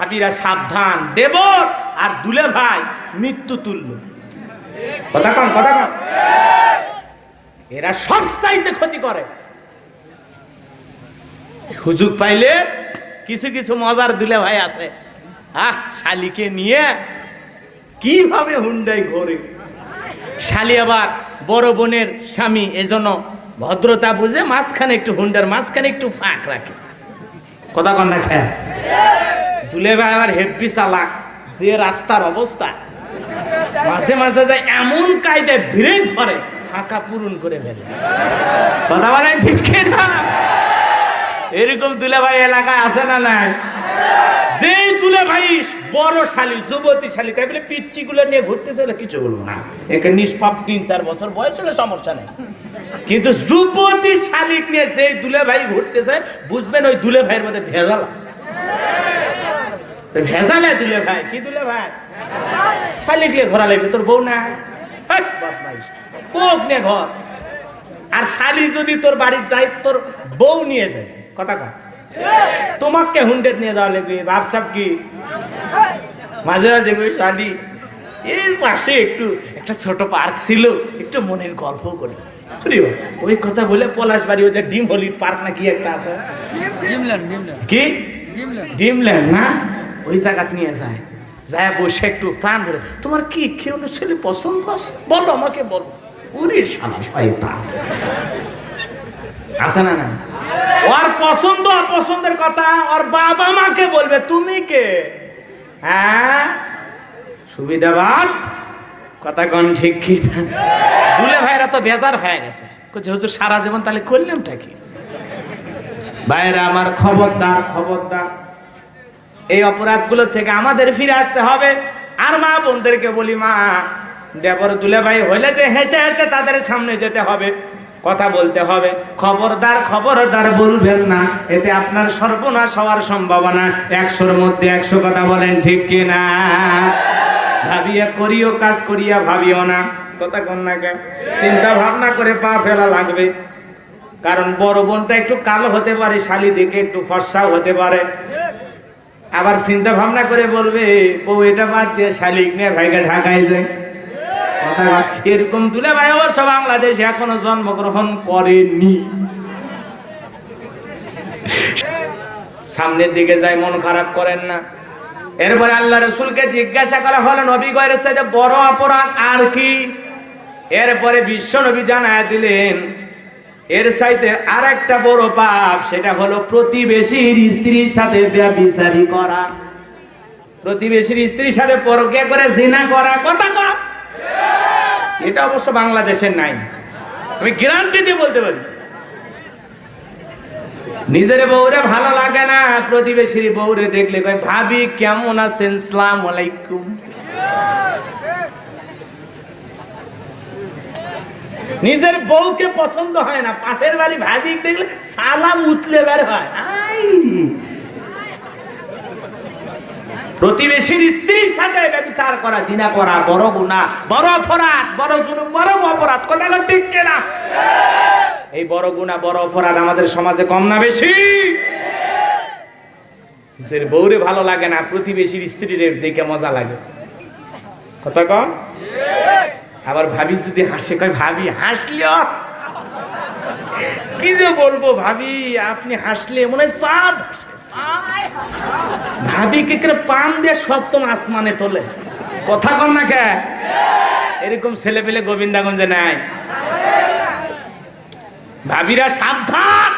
ভাবিরা সাবধান, দেবর আর দুলে ভাই মৃত্যু তুল্য। কথা কন, কথা কন। এরা সব চাইতে ক্ষতি করে। সুযোগ পাইলে কিছু কিছু মজার দুলে ভাই আছে, শালিকে নিয়ে কিভাবে হুন্ডাই ঘোরে। শালি আবার বড় বোনের স্বামী, এজন্য ভদ্রতা বুঝে মাঝখানে একটু হুন্ডার মাঝখানে একটু ফাঁক রাখে। কথা কন না খেয়া। দুলে ভাই আবার হেব্বি চালাক, যে রাস্তার অবস্থা মাঝে মাঝে যায় এমন কায়দায় ব্রেক ধরে ফাঁকা পূরণ করে ফেলে। কথা বলেন ঠিক না? এরকম দুলে ভাই এলাকায় আছে না নাই? যেই দুলে ভাই বড় শালি, যুবতী শালি, তাই বলে পিচ্ছি গুলো নিয়ে ঘুরতেছে কিছু বলবো না, একে নিষ্পাপ 3-4 বছর বয়স হলে সমস্যা নেই। কিন্তু যুবতী শালিক নিয়ে যেই দুলে ভাই ঘুরতেছে, বুঝবেন ওই দুলে ভাইয়ের মধ্যে ভেজাল আছে। ভেজালে দুলে ভাই, কি দুলে ভাই? শালিক নিয়ে ঘোরা লাগবে, তোর বউ না কোক নিয়ে ঘর। আর শালি যদি তোর বাড়ি যাই, তোর বউ নিয়ে যায়। কথা কয় তোমাকে হুন্ডেট নিয়ে যাওয়া লাগবে, ভাবসাব কি? মাঝে মাঝে শালি এই পাশে একটু একটা ছোট পার্ক ছিল, একটু মনের গল্প করি। ওই কথা বলে পলাশবাড়ি ওই যে ডিম হলিড পার্ক না কি একটা আছে, কি ডিমল্যান্ড না, ওই জায়গা নিয়ে যায়। যায় বসে একটু প্রাণ ভরে, তোমার কি কেউ ছেলে পছন্দ আছে বলো, আমাকে বলো। ওরে শালা শয়তান, আছে না না? ওর পছন্দ অপছন্দের কথা ওর বাবা মাকে বলবে, তুমি কে? হ্যাঁ সুবিধাবাদ। কথা কন ঠিক কি? দুলে ভাইরা তো বেজার হয়ে গেছে, হুজুর সারা জীবন তাহলে করলামটা কি? ভাইরা আমার, খবরদার খবরদার, এই অপরাধগুলো থেকে আমাদের ফিরে আসতে হবে। আর মা বোনদেরকে বলি, মা দেবর দুলে ভাই হইলে যে হেসে হেসে তাদের সামনে যেতে হবে, কথা বলতে হবে। খবরদার খবরদার বলবেন না, এতে আপনার সর্বনাশ হওয়ার সম্ভাবনা 100-র মধ্যে 100। কথা বলেন ঠিক কিনা? ভাবিয়া করিও কাজ, করিয়া ভাবিও না। কথা কন না কেন? চিন্তা ভাবনা করে পা ফেলা লাগবে। কারণ বড় বোনটা একটু কালো হতে পারে, শালি দেখে একটু ফর্সাও হতে পারে। আবার চিন্তা ভাবনা করে বলবে, বউ এটা বাদ দিয়ে শালিক নিয়ে ভাইকে ঢাকায় যায়। এরকম তুলে ভাই অবশ্য বাংলাদেশে এখনো জন্মগ্রহণ করেনি। সামনের দিকে যায়, মন খারাপ করেন না। এরপরে আল্লাহ রাসূলকে জিজ্ঞাসা করা হলো, নবী গো এর চাইতে বড় অপরাধ আর কি? এরপরে বিশ্ব নবী জানায় দিলেন, এর চাইতে আর একটা বড় পাপ, সেটা হলো প্রতিবেশীর স্ত্রীর সাথে ব্যভিচারী করা, প্রতিবেশীর স্ত্রীর সাথে পরকীয়া করে জিনা করা। কথা কয় এটা অবশ্য বাংলাদেশের নাই, আমি গ্যারান্টি দিয়ে বলতে পারি। নিজের বউরে ভালো লাগে না, প্রতিবেশীর বউরে দেখলে কয়, ভাবি কেমন আছেন, আসসালামু আলাইকুম। নিজের বউকে পছন্দ হয় না, পাশের বাড়ি ভাবি দেখলে সালাম উতলে বের হয়। প্রতিবেশীর স্ত্রীর সাথে ব্যভিচার করা, জিনা করা বড় গুনাহ, বড় অপরাধ, বড় জুলুম, বড় অপরাধ। কথা ঠিক কিনা? এই বড় গুনাহ, বড় অপরাধ আমাদের সমাজে কম না বেশি? নিজের বউরে ভালো লাগে না, প্রতিবেশীর স্ত্রীর দেখে মজা লাগে। কথা কন। আবার ভাবি যদি হাসে, কয় ভাবি হাসলিও কি যে বলবো, ভাবি আপনি হাসলে মনে হয় চাঁদ। ভাবি কে পান দিয়ে সপ্তম আসমানে তোলে। কথা কন না কে? এরকম ছেলে পেলে গোবিন্দাগঞ্জে নাই। ভাবিরা সাবধান,